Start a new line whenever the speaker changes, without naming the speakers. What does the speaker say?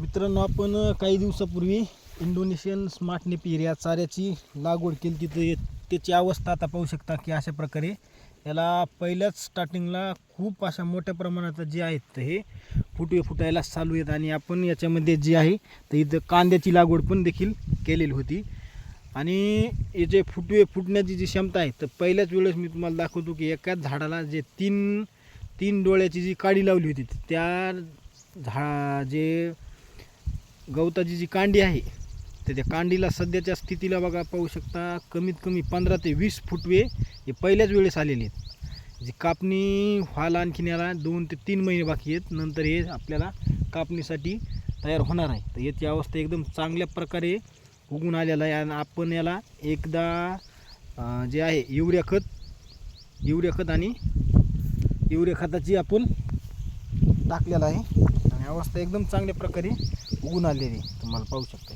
मित्रांनो, आपण काही दिवसापूर्वी इंडोनेशियन स्मार्ट नेपियर या चाऱ्याची लागवड केली. तिथे त्याची अवस्था आता पाहू शकता की अशा प्रकारे याला पहिल्याच स्टार्टिंगला खूप अशा मोठ्या प्रमाणात जे आहेत हे फुटायला चालू आहेत. आणि आपण याच्यामध्ये जे आहे तर इथं कांद्याची लागवड पण देखील केलेली होती. आणि हे जे फुटण्याची जी क्षमता आहे तर पहिल्याच वेळेस मी तुम्हाला दाखवतो की एकाच झाडाला जे तीन डोळ्याची जी काडी लावली होती त्या जे गवताची जी कांडी आहे तर त्या कांडीला सध्याच्या स्थितीला बघा, पाहू शकता कमीत कमी 15 ते 20 फुटवे हे पहिल्याच वेळेस आलेले आहेत. जी कापणी व्हायला आणखीन याला 2 ते 3 महिने बाकी आहेत. नंतर हे आपल्याला कापणीसाठी तयार होणार आहे. तर याची अवस्था एकदम चांगल्या प्रकारे उगून आलेला आहे. आणि आपण याला एकदा जे आहे युरिया खताची आपण टाकलेला आहे. आणि अवस्था एकदम चांगल्या प्रकारे उगून आलेली तुम्हाला पाहू शकता.